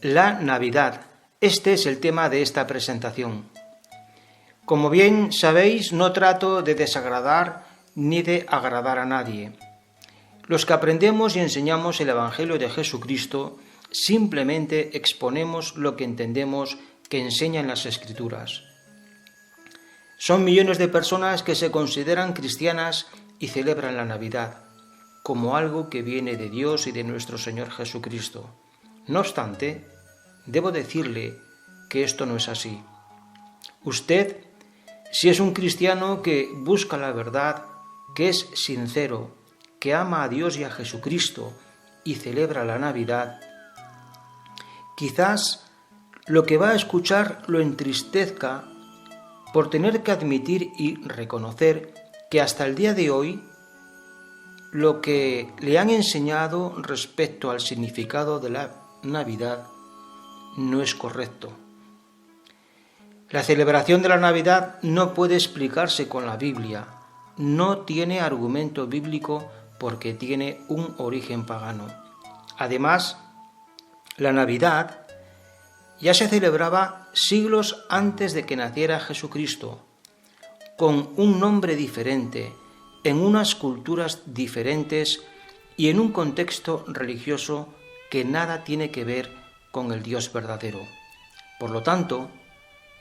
La Navidad. Este es el tema de esta presentación. Como bien sabéis, no trato de desagradar ni de agradar a nadie. Los que aprendemos y enseñamos el Evangelio de Jesucristo simplemente exponemos lo que entendemos que enseñan las Escrituras. Son millones de personas que se consideran cristianas y celebran la Navidad como algo que viene de Dios y de nuestro Señor Jesucristo. No obstante, debo decirle que esto no es así. Usted, si es un cristiano que busca la verdad, que es sincero, que ama a Dios y a Jesucristo y celebra la Navidad, quizás lo que va a escuchar lo entristezca por tener que admitir y reconocer que hasta el día de hoy lo que le han enseñado respecto al significado de la Navidad no es correcto. La celebración de la Navidad no puede explicarse con la Biblia, no tiene argumento bíblico porque tiene un origen pagano. Además, la Navidad ya se celebraba siglos antes de que naciera Jesucristo, con un nombre diferente, en unas culturas diferentes y en un contexto religioso que nada tiene que ver con el Dios verdadero. Por lo tanto,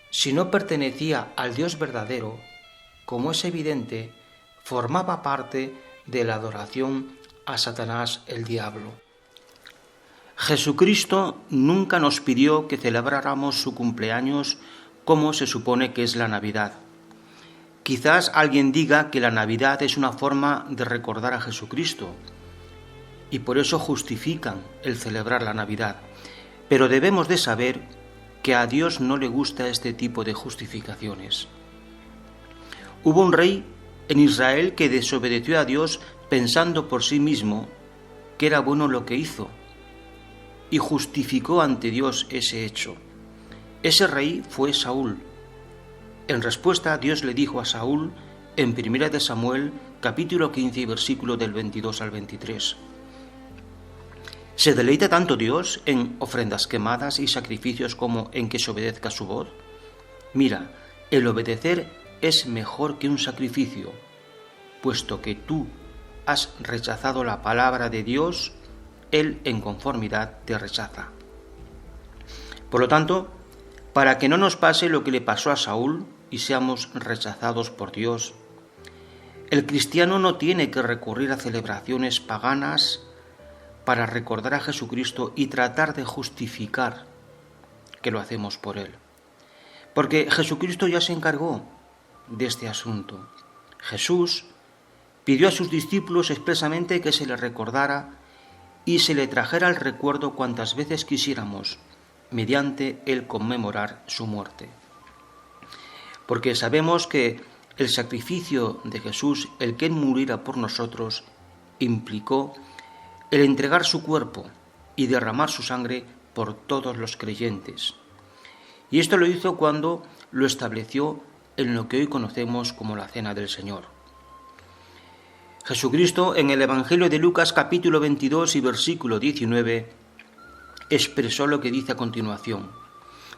si no pertenecía al Dios verdadero, como es evidente, formaba parte de la adoración a Satanás el diablo. Jesucristo nunca nos pidió que celebráramos su cumpleaños como se supone que es la Navidad. Quizás alguien diga que la Navidad es una forma de recordar a Jesucristo y por eso justifican el celebrar la Navidad. Pero debemos de saber que a Dios no le gusta este tipo de justificaciones. Hubo un rey en Israel que desobedeció a Dios pensando por sí mismo que era bueno lo que hizo y justificó ante Dios ese hecho. Ese rey fue Saúl. En respuesta, Dios le dijo a Saúl en 1 Samuel, capítulo 15 y versículo del 22 al 23. ¿Se deleita tanto Dios en ofrendas quemadas y sacrificios como en que se obedezca su voz? Mira, el obedecer es mejor que un sacrificio, puesto que tú has rechazado la palabra de Dios, Él en conformidad te rechaza. Por lo tanto, para que no nos pase lo que le pasó a Saúl y seamos rechazados por Dios, el cristiano no tiene que recurrir a celebraciones paganas para recordar a Jesucristo y tratar de justificar que lo hacemos por Él. Porque Jesucristo ya se encargó de este asunto. Jesús pidió a sus discípulos expresamente que se le recordara y se le trajera al recuerdo cuantas veces quisiéramos, mediante el conmemorar su muerte. Porque sabemos que el sacrificio de Jesús, el que Él muriera por nosotros, implicó el entregar su cuerpo y derramar su sangre por todos los creyentes. Y esto lo hizo cuando lo estableció en lo que hoy conocemos como la Cena del Señor. Jesucristo, en el Evangelio de Lucas capítulo 22 y versículo 19, expresó lo que dice a continuación.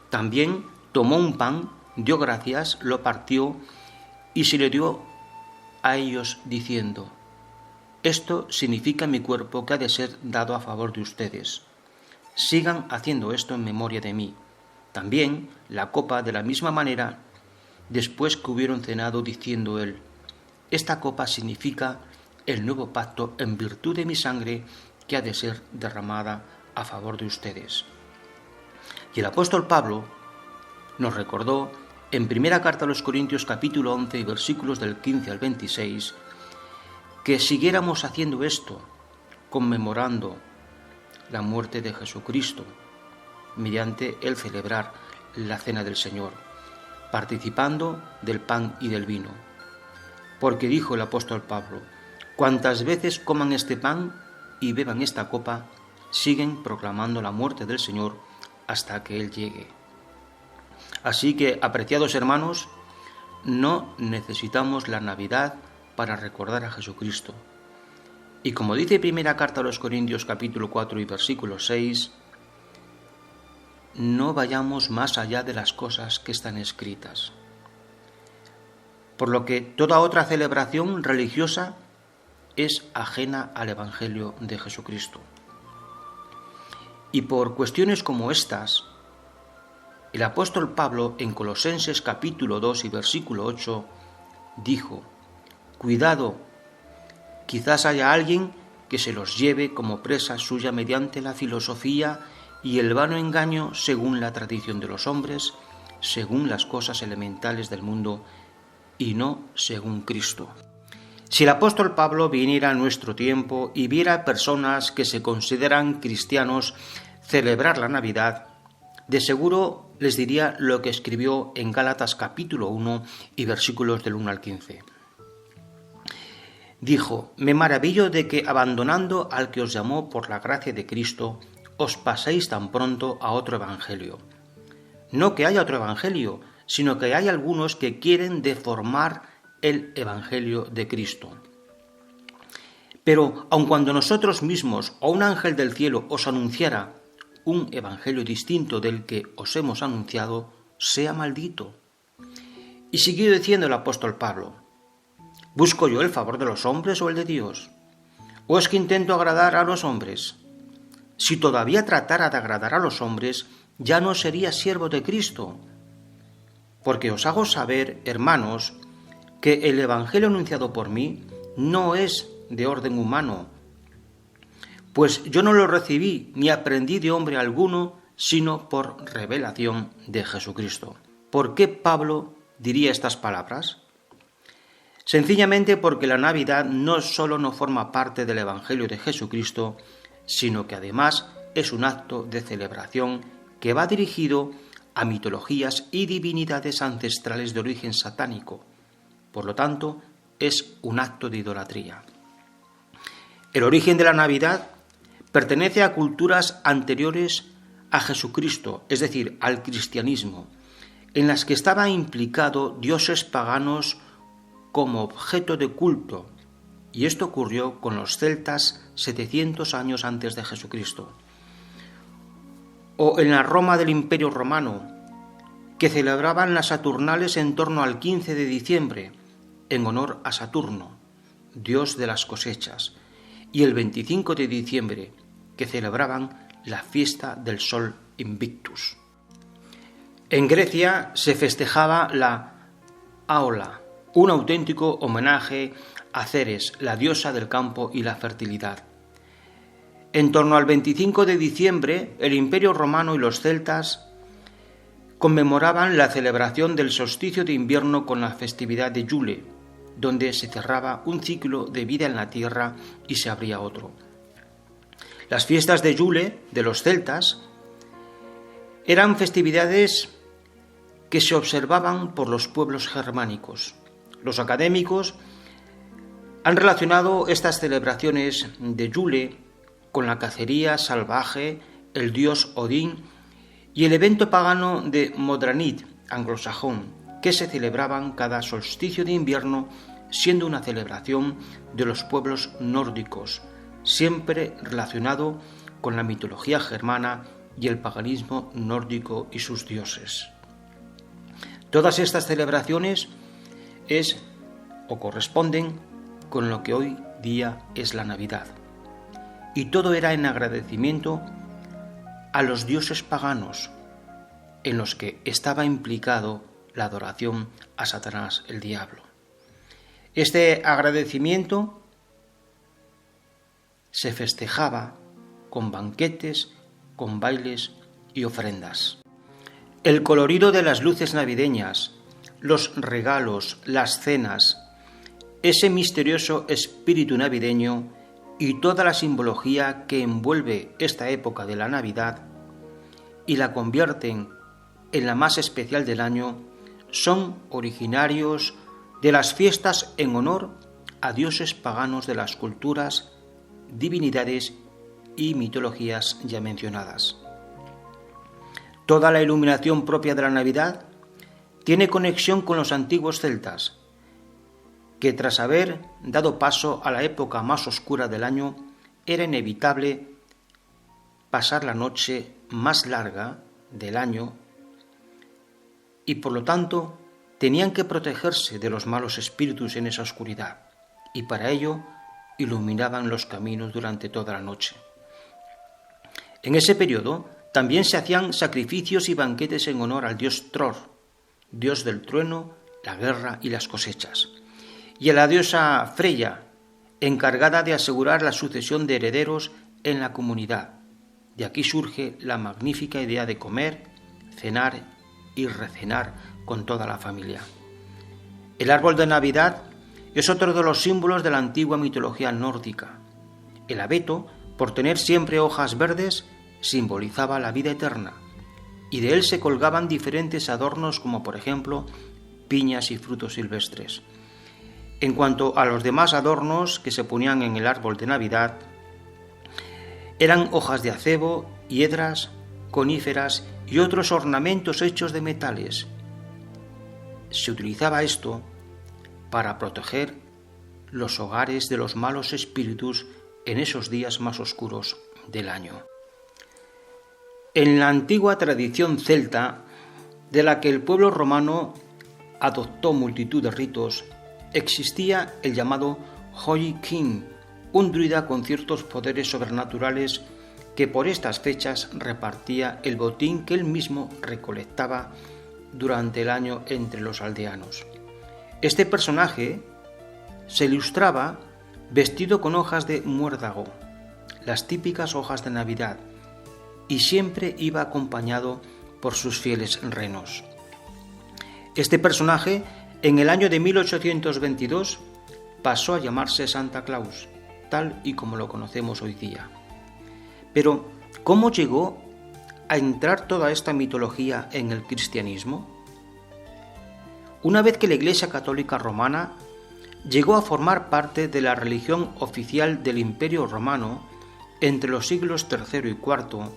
También tomó un pan, dio gracias, lo partió y se le dio a ellos diciendo: esto significa mi cuerpo que ha de ser dado a favor de ustedes. Sigan haciendo esto en memoria de mí. También la copa de la misma manera, después que hubieron cenado, diciendo él: esta copa significa el nuevo pacto en virtud de mi sangre que ha de ser derramada a favor de ustedes. Y el apóstol Pablo nos recordó en primera carta a los Corintios capítulo 11 y versículos del 15 al 26 que siguiéramos haciendo esto, conmemorando la muerte de Jesucristo, mediante el celebrar la Cena del Señor, participando del pan y del vino. Porque dijo el apóstol Pablo: cuantas veces coman este pan y beban esta copa, siguen proclamando la muerte del Señor hasta que Él llegue. Así que, apreciados hermanos, no necesitamos la Navidad para recordar a Jesucristo. Y como dice primera carta a los Corintios capítulo 4 y versículo 6, no vayamos más allá de las cosas que están escritas. Por lo que toda otra celebración religiosa es ajena al Evangelio de Jesucristo. Y por cuestiones como estas, el apóstol Pablo en Colosenses capítulo 2 y versículo 8 dijo: «Cuidado, quizás haya alguien que se los lleve como presa suya mediante la filosofía y el vano engaño según la tradición de los hombres, según las cosas elementales del mundo y no según Cristo». Si el apóstol Pablo viniera a nuestro tiempo y viera personas que se consideran cristianos celebrar la Navidad, de seguro les diría lo que escribió en Gálatas capítulo 1 y versículos del 1 al 15. Dijo: «Me maravillo de que, abandonando al que os llamó por la gracia de Cristo, os paséis tan pronto a otro evangelio. No que haya otro evangelio, sino que hay algunos que quieren deformar el evangelio de Cristo. Pero aun cuando nosotros mismos o un ángel del cielo os anunciara un evangelio distinto del que os hemos anunciado, sea maldito». Y siguió diciendo el apóstol Pablo: ¿busco yo el favor de los hombres o el de Dios? ¿O es que intento agradar a los hombres? Si todavía tratara de agradar a los hombres, ya no sería siervo de Cristo. Porque os hago saber, hermanos, que el evangelio anunciado por mí no es de orden humano, pues yo no lo recibí ni aprendí de hombre alguno, sino por revelación de Jesucristo. ¿Por qué Pablo diría estas palabras? Sencillamente porque la Navidad no solo no forma parte del evangelio de Jesucristo, sino que además es un acto de celebración que va dirigido a mitologías y divinidades ancestrales de origen satánico. Por lo tanto, es un acto de idolatría. El origen de la Navidad pertenece a culturas anteriores a Jesucristo, es decir, al cristianismo, en las que estaba implicado dioses paganos como objeto de culto, y esto ocurrió con los celtas 700 años antes de Jesucristo. O en la Roma del Imperio Romano, que celebraban las Saturnales en torno al 15 de diciembre, en honor a Saturno, dios de las cosechas, y el 25 de diciembre, que celebraban la fiesta del Sol Invictus. En Grecia se festejaba la Aola, un auténtico homenaje a Ceres, la diosa del campo y la fertilidad. En torno al 25 de diciembre, el Imperio Romano y los celtas conmemoraban la celebración del solsticio de invierno con la festividad de Yule, donde se cerraba un ciclo de vida en la tierra y se abría otro. Las fiestas de Yule de los celtas eran festividades que se observaban por los pueblos germánicos. Los académicos han relacionado estas celebraciones de Yule con la cacería salvaje, el dios Odín y el evento pagano de Modranit, anglosajón, que se celebraban cada solsticio de invierno, siendo una celebración de los pueblos nórdicos, siempre relacionado con la mitología germana y el paganismo nórdico y sus dioses. Todas estas celebraciones corresponden con lo que hoy día es la Navidad. Y todo era en agradecimiento a los dioses paganos, en los que estaba implicado la adoración a Satanás, el diablo. Este agradecimiento se festejaba con banquetes, con bailes y ofrendas. El colorido de las luces navideñas, los regalos, las cenas, ese misterioso espíritu navideño y toda la simbología que envuelve esta época de la Navidad y la convierten en la más especial del año, son originarios de las fiestas en honor a dioses paganos de las culturas, divinidades y mitologías ya mencionadas. Toda la iluminación propia de la Navidad tiene conexión con los antiguos celtas, que tras haber dado paso a la época más oscura del año, era inevitable pasar la noche más larga del año y por lo tanto tenían que protegerse de los malos espíritus en esa oscuridad y para ello iluminaban los caminos durante toda la noche. En ese periodo también se hacían sacrificios y banquetes en honor al dios Thor, dios del trueno, la guerra y las cosechas, y a la diosa Freya, encargada de asegurar la sucesión de herederos en la comunidad. De aquí surge la magnífica idea de comer, cenar y recenar con toda la familia. El árbol de Navidad es otro de los símbolos de la antigua mitología nórdica. El abeto, por tener siempre hojas verdes, simbolizaba la vida eterna, y de él se colgaban diferentes adornos como por ejemplo piñas y frutos silvestres. En cuanto a los demás adornos que se ponían en el árbol de Navidad, eran hojas de acebo, hiedras, coníferas y otros ornamentos hechos de metales. Se utilizaba esto para proteger los hogares de los malos espíritus en esos días más oscuros del año. En la antigua tradición celta, de la que el pueblo romano adoptó multitud de ritos, existía el llamado Holy King, un druida con ciertos poderes sobrenaturales que por estas fechas repartía el botín que él mismo recolectaba durante el año entre los aldeanos. Este personaje se ilustraba vestido con hojas de muérdago, las típicas hojas de Navidad, y siempre iba acompañado por sus fieles renos. Este personaje, en el año de 1822, pasó a llamarse Santa Claus, tal y como lo conocemos hoy día. Pero, ¿cómo llegó a entrar toda esta mitología en el cristianismo? Una vez que la Iglesia Católica Romana llegó a formar parte de la religión oficial del Imperio Romano entre los siglos III y IV,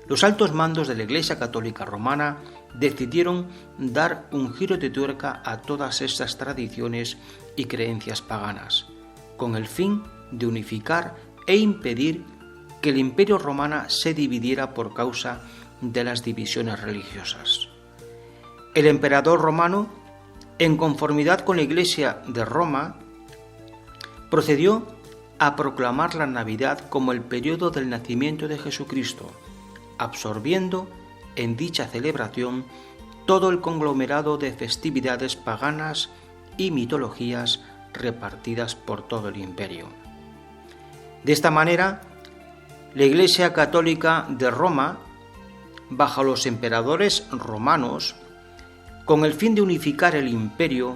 los altos mandos de la Iglesia Católica Romana decidieron dar un giro de tuerca a todas estas tradiciones y creencias paganas, con el fin de unificar e impedir que el Imperio Romano se dividiera por causa de las divisiones religiosas. El emperador romano, en conformidad con la Iglesia de Roma, procedió a proclamar la Navidad como el periodo del nacimiento de Jesucristo, absorbiendo en dicha celebración todo el conglomerado de festividades paganas y mitologías repartidas por todo el imperio. De esta manera, la Iglesia Católica de Roma, bajo los emperadores romanos, con el fin de unificar el imperio,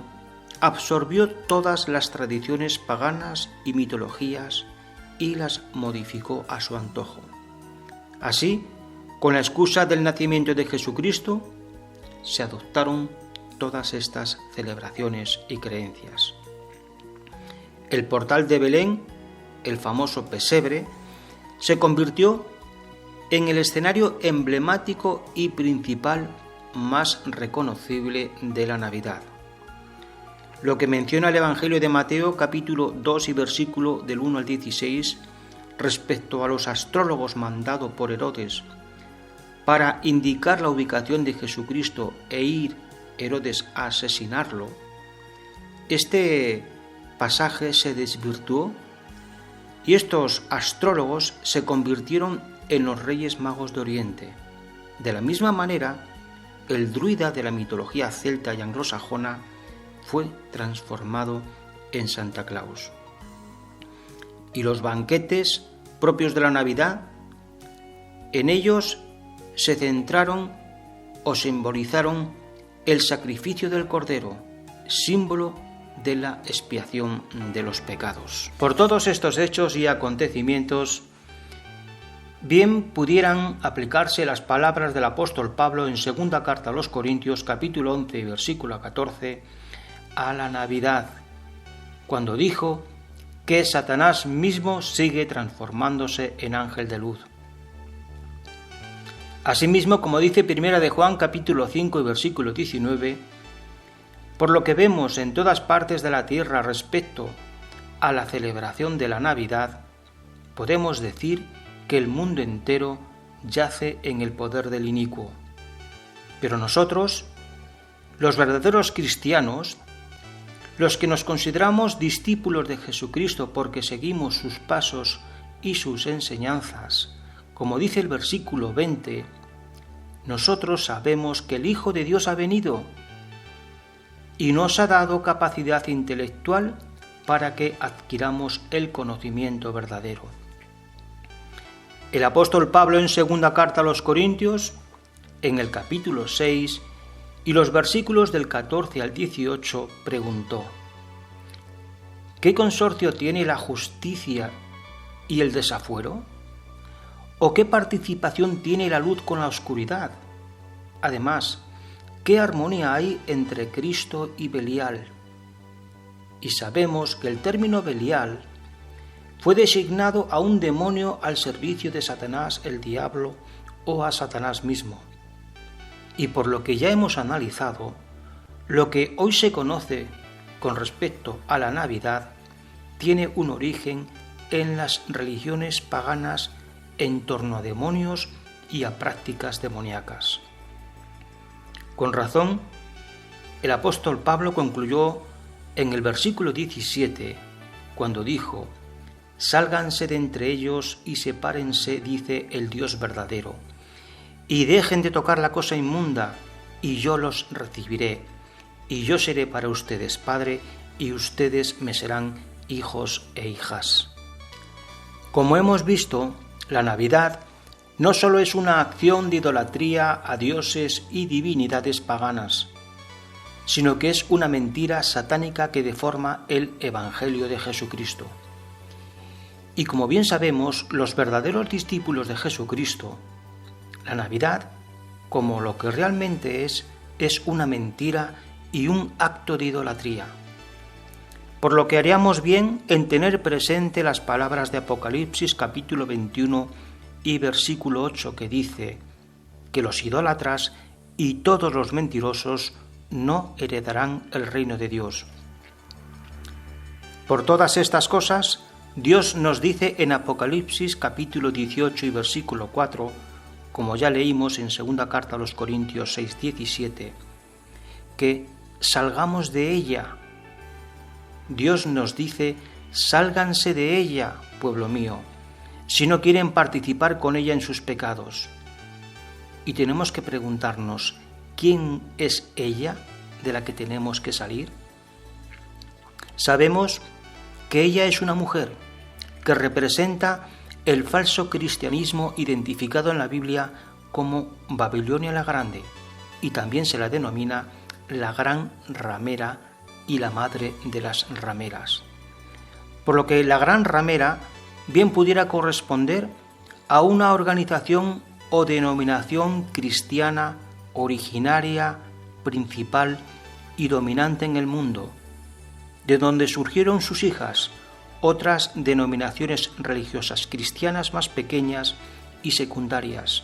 absorbió todas las tradiciones paganas y mitologías y las modificó a su antojo. Así, con la excusa del nacimiento de Jesucristo, se adoptaron todas estas celebraciones y creencias. El portal de Belén, el famoso pesebre, se convirtió en el escenario emblemático y principal más reconocible de la Navidad. Lo que menciona el Evangelio de Mateo, capítulo 2 y versículo del 1 al 16, respecto a los astrólogos mandados por Herodes para indicar la ubicación de Jesucristo e ir Herodes a asesinarlo, este pasaje se desvirtuó y estos astrólogos se convirtieron en los Reyes Magos de Oriente. De la misma manera, el druida de la mitología celta y anglosajona fue transformado en Santa Claus. Y los banquetes propios de la Navidad, en ellos se centraron o simbolizaron el sacrificio del Cordero, símbolo de la expiación de los pecados. Por todos estos hechos y acontecimientos, bien pudieran aplicarse las palabras del apóstol Pablo en segunda carta a los Corintios, capítulo 11, versículo 14, a la Navidad, cuando dijo que Satanás mismo sigue transformándose en ángel de luz. Asimismo, como dice Primera de Juan, capítulo 5 y versículo 19, por lo que vemos en todas partes de la tierra respecto a la celebración de la Navidad, podemos decir que el mundo entero yace en el poder del inicuo. Pero nosotros, los verdaderos cristianos, los que nos consideramos discípulos de Jesucristo porque seguimos sus pasos y sus enseñanzas, como dice el versículo 20, nosotros sabemos que el Hijo de Dios ha venido y nos ha dado capacidad intelectual para que adquiramos el conocimiento verdadero. El apóstol Pablo en segunda carta a los Corintios, en el capítulo 6 y los versículos del 14 al 18, preguntó: ¿qué consorcio tiene la justicia y el desafuero? ¿O qué participación tiene la luz con la oscuridad? Además, ¿qué armonía hay entre Cristo y Belial? Y sabemos que el término Belial fue designado a un demonio al servicio de Satanás el diablo o a Satanás mismo. Y por lo que ya hemos analizado, lo que hoy se conoce con respecto a la Navidad tiene un origen en las religiones paganas en torno a demonios y a prácticas demoníacas. Con razón, el apóstol Pablo concluyó en el versículo 17, cuando dijo: «Sálganse de entre ellos y sepárense, dice el Dios verdadero, y dejen de tocar la cosa inmunda, y yo los recibiré, y yo seré para ustedes padre, y ustedes me serán hijos e hijas». Como hemos visto, la Navidad no solo es una acción de idolatría a dioses y divinidades paganas, sino que es una mentira satánica que deforma el Evangelio de Jesucristo. Y como bien sabemos, los verdaderos discípulos de Jesucristo, la Navidad, como lo que realmente es una mentira y un acto de idolatría. Por lo que haríamos bien en tener presente las palabras de Apocalipsis capítulo 21 y versículo 8 que dice que los idólatras y todos los mentirosos no heredarán el reino de Dios. Por todas estas cosas, Dios nos dice en Apocalipsis capítulo 18 y versículo 4, como ya leímos en segunda carta a los Corintios 6:17, que salgamos de ella. Dios nos dice: sálganse de ella, pueblo mío, si no quieren participar con ella en sus pecados. Y tenemos que preguntarnos: ¿quién es ella de la que tenemos que salir? Sabemos que ella es una mujer que representa el falso cristianismo identificado en la Biblia como Babilonia la Grande, y también se la denomina la gran ramera y la madre de las rameras. Por lo que la gran ramera bien pudiera corresponder a una organización o denominación cristiana originaria, principal y dominante en el mundo, de donde surgieron sus hijas, otras denominaciones religiosas cristianas más pequeñas y secundarias,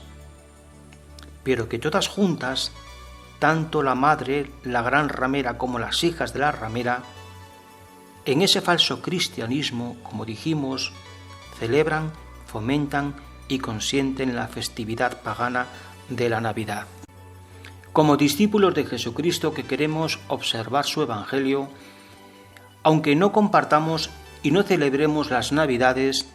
pero que todas juntas, tanto la madre, la gran ramera, como las hijas de la ramera, en ese falso cristianismo, como dijimos, celebran, fomentan y consienten la festividad pagana de la Navidad. Como discípulos de Jesucristo que queremos observar su Evangelio, aunque no compartamos y no celebremos las Navidades,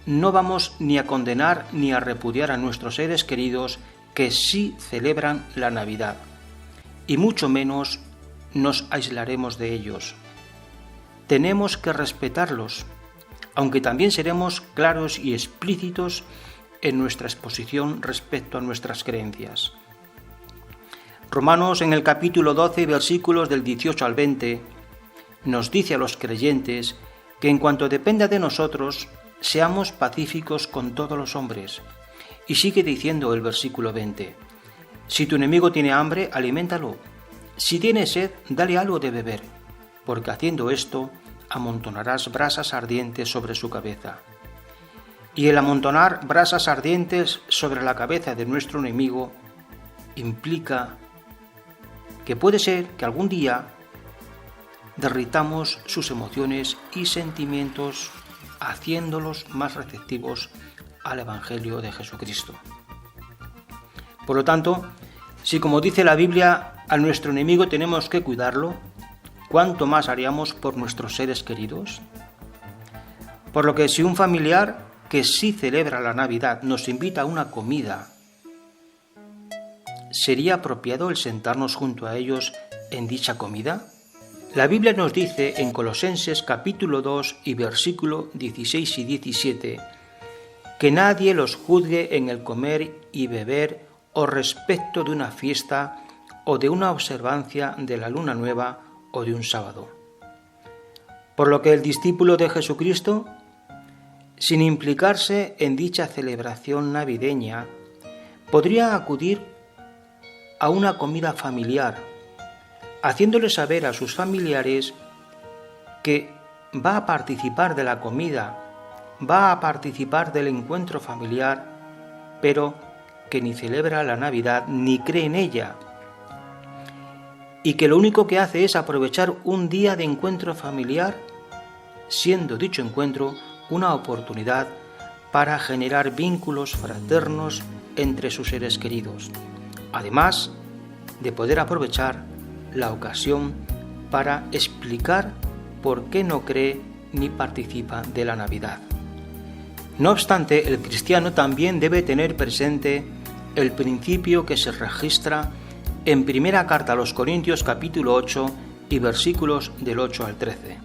no vamos ni a condenar ni a repudiar a nuestros seres queridos que sí celebran la Navidad, y mucho menos nos aislaremos de ellos. Tenemos que respetarlos, aunque también seremos claros y explícitos en nuestra exposición respecto a nuestras creencias. Romanos en el capítulo 12, versículos del 18 al 20, nos dice a los creyentes que en cuanto dependa de nosotros, seamos pacíficos con todos los hombres. Y sigue diciendo el versículo 20, si tu enemigo tiene hambre, aliméntalo. Si tiene sed, dale algo de beber, porque haciendo esto, amontonarás brasas ardientes sobre su cabeza. Y el amontonar brasas ardientes sobre la cabeza de nuestro enemigo implica que puede ser que algún día derritamos sus emociones y sentimientos, haciéndolos más receptivos al Evangelio de Jesucristo. Por lo tanto, si como dice la Biblia, a nuestro enemigo tenemos que cuidarlo, ¿cuánto más haríamos por nuestros seres queridos? Por lo que si un familiar que sí celebra la Navidad nos invita a una comida, ¿sería apropiado el sentarnos junto a ellos en dicha comida? La Biblia nos dice en Colosenses capítulo 2 y versículo 16 y 17 que nadie los juzgue en el comer y beber o respecto de una fiesta o de una observancia de la luna nueva o de un sábado. Por lo que el discípulo de Jesucristo, sin implicarse en dicha celebración navideña, podría acudir a una comida familiar, haciéndole saber a sus familiares que va a participar de la comida, va a participar del encuentro familiar, pero que ni celebra la Navidad ni cree en ella, y que lo único que hace es aprovechar un día de encuentro familiar, siendo dicho encuentro una oportunidad para generar vínculos fraternos entre sus seres queridos, además de poder aprovechar la ocasión para explicar por qué no cree ni participa de la Navidad. No obstante, el cristiano también debe tener presente el principio que se registra en primera carta a los Corintios capítulo 8 y versículos del 8 al 13,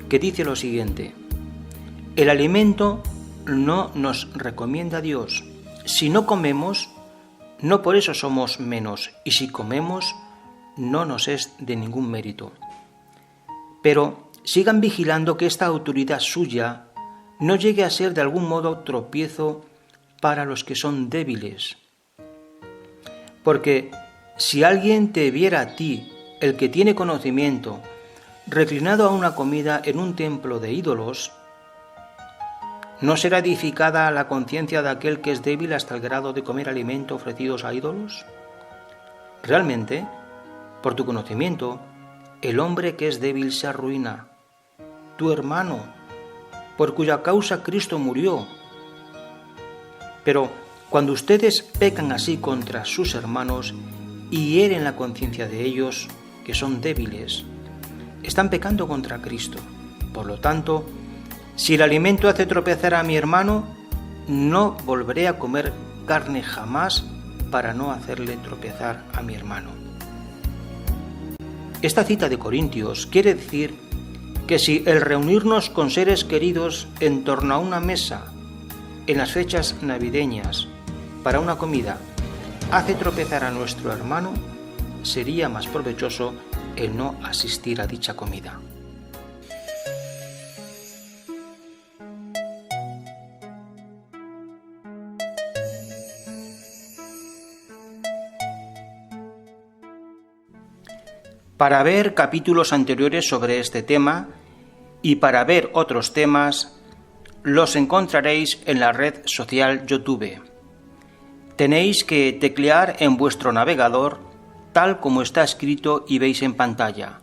que dice lo siguiente: el alimento no nos recomienda Dios. Si no comemos, no por eso somos menos, y si comemos, no nos es de ningún mérito. Pero sigan vigilando que esta autoridad suya no llegue a ser de algún modo tropiezo para los que son débiles. Porque si alguien te viera a ti, el que tiene conocimiento, reclinado a una comida en un templo de ídolos, ¿no será edificada la conciencia de aquel que es débil hasta el grado de comer alimento ofrecidos a ídolos? Realmente, por tu conocimiento, el hombre que es débil se arruina. Tu hermano, por cuya causa Cristo murió. Pero cuando ustedes pecan así contra sus hermanos y hieren la conciencia de ellos, que son débiles, están pecando contra Cristo. Por lo tanto, si el alimento hace tropezar a mi hermano, no volveré a comer carne jamás para no hacerle tropezar a mi hermano. Esta cita de Corintios quiere decir que si el reunirnos con seres queridos en torno a una mesa en las fechas navideñas para una comida hace tropezar a nuestro hermano, sería más provechoso el no asistir a dicha comida. Para ver capítulos anteriores sobre este tema y para ver otros temas, los encontraréis en la red social YouTube. Tenéis que teclear en vuestro navegador tal como está escrito y veis en pantalla.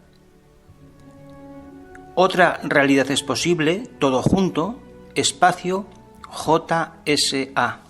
Otra realidad es posible, todo junto, espacio JSA.